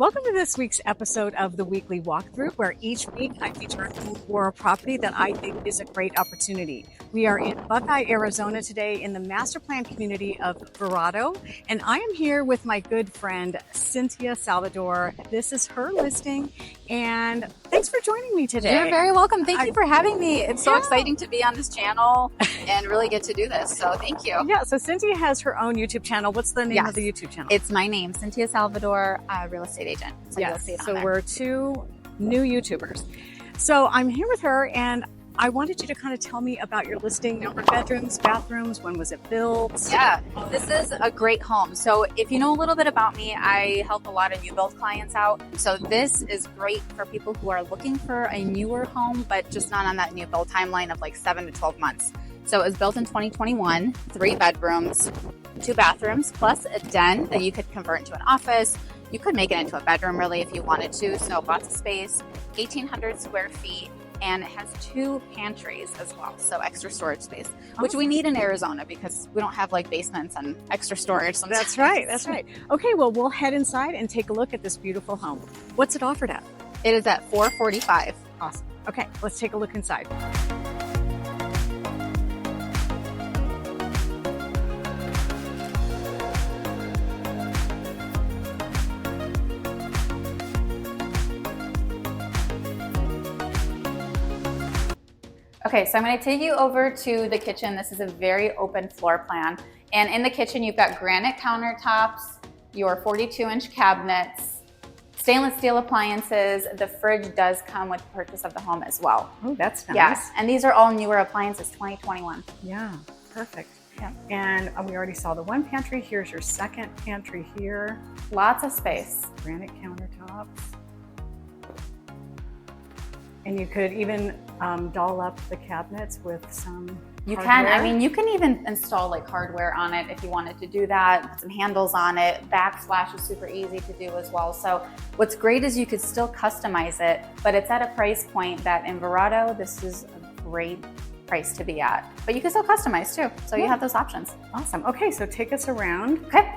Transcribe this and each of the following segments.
Welcome to this week's episode of the Weekly Walkthrough, where each week I feature a home or a property that I think is a great opportunity. We are in Buckeye, Arizona today in the master plan community of Verrado, and I am here with my good friend, Sintia Salvador. This is her listing, and thanks for joining me today. You're very welcome. Thank you for having me. It's so exciting to be on this channel and really get to do this, so thank you. Yeah, so Sintia has her own YouTube channel. What's the name of the YouTube channel? It's my name, Sintia Salvador, real estate agent. So you'll see it on there. We're two new YouTubers. So I'm here with her, and I wanted you to kind of tell me about your listing, number of bedrooms, bathrooms, when was it built? Yeah, this is a great home. So if you know a little bit about me, I help a lot of new build clients out. So this is great for people who are looking for a newer home, but just not on that new build timeline of like 7 to 12 months. So it was built in 2021, 3 bedrooms, 2 bathrooms, plus a den that you could convert into an office. You could make it into a bedroom really if you wanted to. So lots of space, 1,800 square feet. And it has 2 pantries as well, so extra storage space, which we need in Arizona because we don't have like basements and extra storage sometimes. That's right, that's right. Okay, well, we'll head inside and take a look at this beautiful home. What's it offered at? It is at $445. Awesome. Okay, let's take a look inside. Okay, so I'm going to take you over to the kitchen. This is a very open floor plan. And in the kitchen, you've got granite countertops, your 42-inch cabinets, stainless steel appliances. The fridge does come with the purchase of the home as well. Oh, that's nice. Yes, and these are all newer appliances, 2021. Yeah, perfect. Yeah. And we already saw the one pantry. Here's your second pantry here. Lots of space. Granite countertops. And you could even doll up the cabinets with some You hardware. can. I mean, you can even install like hardware on it if you wanted to do that. Put some handles on it. Backsplash is super easy to do as well. So what's great is you could still customize it, but it's at a price point that in Verrado, this is a great price to be at. But you can still customize too. So you have those options. Awesome. Okay, so take us around. Okay.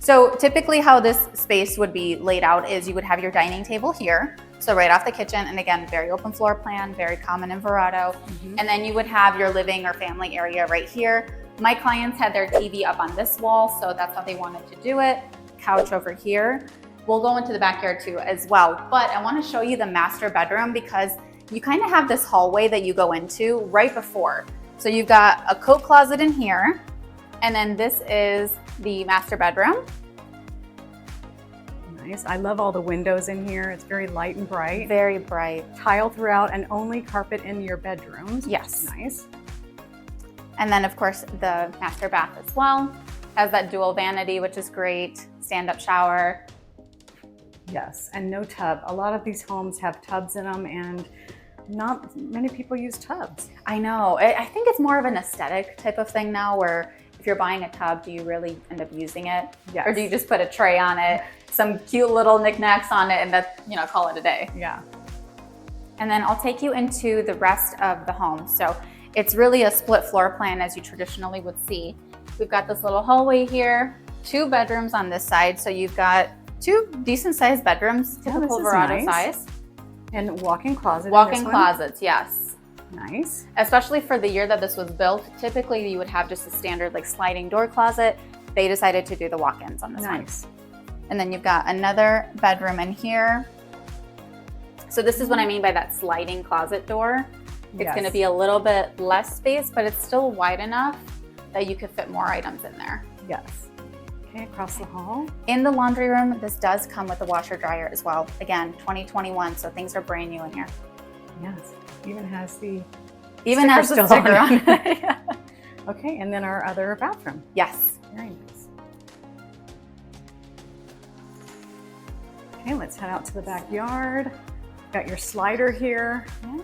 So typically how this space would be laid out is you would have your dining table here. So right off the kitchen, and again, very open floor plan, very common in Verrado. And then you would have your living or family area right here. My clients had their TV up on this wall, so that's how they wanted to do it. Couch over here. We'll go into the backyard too as well. But I want to show you the master bedroom because you kind of have this hallway that you go into right before. So you've got a coat closet in here, and then this is the master bedroom. Nice. I love all the windows in here. It's very light and bright. Very bright. Tile throughout and only carpet in your bedrooms. Yes. Nice. And then of course the master bath as well. Has that dual vanity, which is great. Stand-up shower. Yes, and no tub. A lot of these homes have tubs in them, and not many people use tubs. I know. I think it's more of an aesthetic type of thing now where if you're buying a tub, do you really end up using it? Yes. Or do you just put a tray on it, some cute little knickknacks on it, and that, you know, call it a day? Yeah. And then I'll take you into the rest of the home. So it's really a split floor plan as you traditionally would see. We've got this little hallway here, 2 bedrooms on this side. So you've got 2 decent sized bedrooms, typical Verrado size. And walk-in closet. Walk-in closets, yes. Nice. Especially for the year that this was built, typically you would have just a standard like sliding door closet. They decided to do the walk-ins on this one. And then you've got another bedroom in here. So this is what I mean by that sliding closet door. It's going to be a little bit less space, but it's still wide enough that you could fit more items in there. Yes. Okay, across the hall. In the laundry room, this does come with a washer dryer as well. Again, 2021, so things are brand new in here. Yes. Even has the sticker on it. Yeah. Okay, and then our other bathroom. Yes. Very nice. Okay, let's head out to the backyard. Got your slider here. Yeah.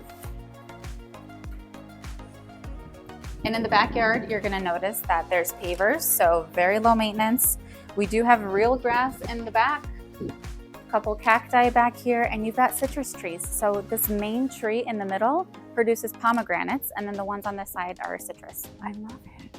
And in the backyard, you're gonna notice that there's pavers, so very low maintenance. We do have real grass in the back, a couple cacti back here, and you've got citrus trees. So this main tree in the middle produces pomegranates, and then the ones on the side are citrus. I love it.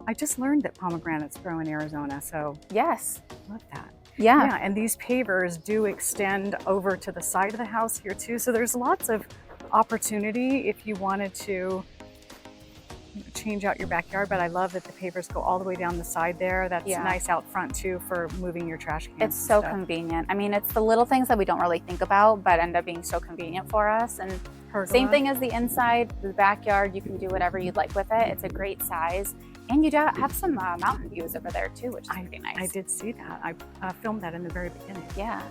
I just learned that pomegranates grow in Arizona, so yes, love that. Yeah, and these pavers do extend over to the side of the house here too. So there's lots of opportunity if you wanted to change out your backyard, but I love that the pavers go all the way down the side there. That's nice out front too for moving your trash cans. It's so convenient. I mean, it's the little things that we don't really think about, but end up being so convenient for us. And Pergola. Same thing as the inside, the backyard, you can do whatever you'd like with it. It's a great size. And you have some mountain views over there too, which is pretty nice. I did see that. I filmed that in the very beginning. Yeah.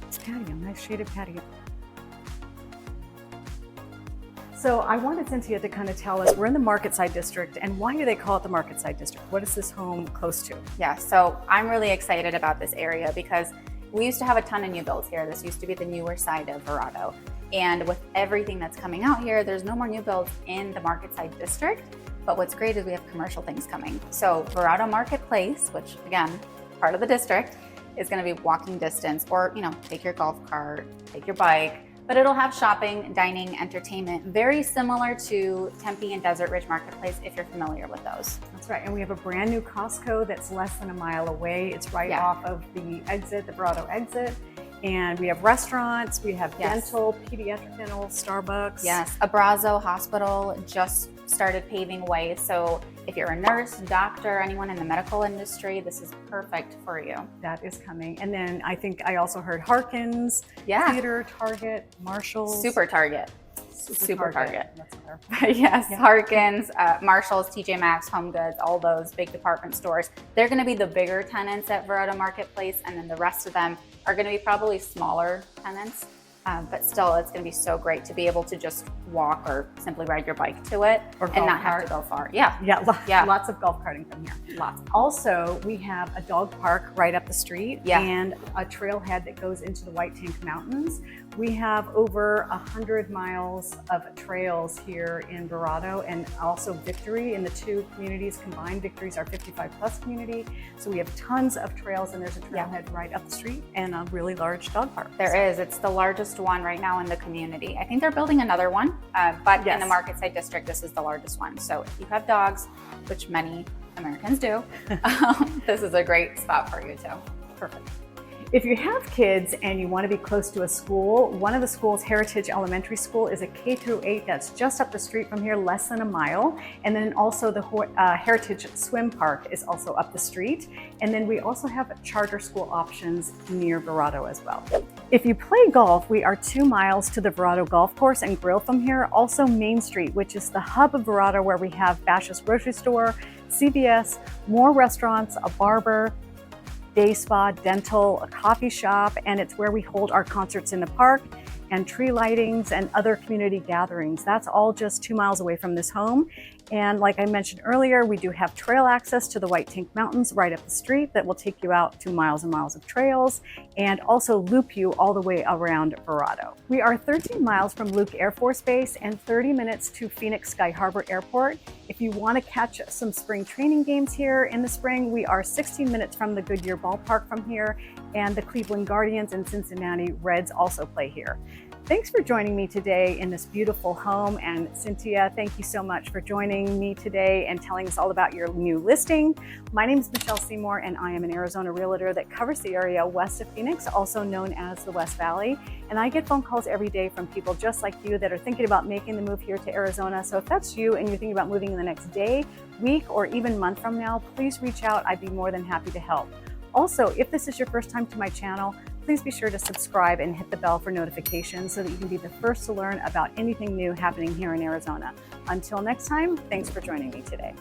It's patio, nice shaded patio. So I wanted Sintia to kind of tell us, we're in the Marketside District, and why do they call it the Marketside District? What is this home close to? Yeah, so I'm really excited about this area because we used to have a ton of new builds here. This used to be the newer side of Verrado. And with everything that's coming out here, there's no more new builds in the Marketside District. But what's great is we have commercial things coming. So Verrado Marketplace, which again, part of the district, is gonna be walking distance, or take your golf cart, take your bike, but it'll have shopping, dining, entertainment, very similar to Tempe and Desert Ridge Marketplace if you're familiar with those. That's right, and we have a brand new Costco that's less than a mile away. It's right off of the exit, the Verrado exit. And we have restaurants, we have dental, pediatric dental, Starbucks. Yes, Abrazo Hospital just started paving way. So if you're a nurse, doctor, anyone in the medical industry, this is perfect for you. That is coming. And then I think I also heard Harkins, Theater, Target, Marshalls. Super Target. Super Target. That's clear. Yes, Harkins, Marshalls, TJ Maxx, Home Goods, all those big department stores. They're going to be the bigger tenants at Verrado Marketplace, and then the rest of them are going to be probably smaller tenants. But still, it's going to be so great to be able to just walk or simply ride your bike to it and not have to go far. Lots of golf carting from here. Lots. Also, we have a dog park right up the street and a trailhead that goes into the White Tank Mountains. We have over 100 miles of trails here in Verrado, and also Victory. In the two communities combined, Victory's our 55+ community. So we have tons of trails, and there's a trailhead right up the street and a really large dog park. There is. It's the largest one right now in the community. I think they're building another one, but in the Marketside District, this is the largest one. So if you have dogs, which many Americans do, this is a great spot for you too. Perfect. If you have kids and you want to be close to a school, one of the schools, Heritage Elementary School, is a K-8 that's just up the street from here, less than a mile. And then also the Heritage Swim Park is also up the street. And then we also have charter school options near Verrado as well. If you play golf, we are 2 miles to the Verrado Golf Course and Grill from here. Also Main Street, which is the hub of Verrado, where we have Spacious grocery store, CVS, more restaurants, a barber, day spa, dental, a coffee shop, and it's where we hold our concerts in the park and tree lightings and other community gatherings. That's all just 2 miles away from this home. And like I mentioned earlier, we do have trail access to the White Tank Mountains right up the street that will take you out 2 miles and miles of trails and also loop you all the way around Verrado. We are 13 miles from Luke Air Force Base and 30 minutes to Phoenix Sky Harbor Airport. If you want to catch some spring training games here in the spring, we are 16 minutes from the Goodyear Ballpark from here, and the Cleveland Guardians and Cincinnati Reds also play here. Thanks for joining me today in this beautiful home. And Sintia, thank you so much for joining me today and telling us all about your new listing. My name is Michelle Seymour, and I am an Arizona realtor that covers the area west of Phoenix, also known as the West Valley. And I get phone calls every day from people just like you that are thinking about making the move here to Arizona. So if that's you and you're thinking about moving in the next day, week, or even month from now, please reach out. I'd be more than happy to help. Also, if this is your first time to my channel, please be sure to subscribe and hit the bell for notifications so that you can be the6st to learn about anything new happening here in Arizona. Until next time, thanks for joining me today.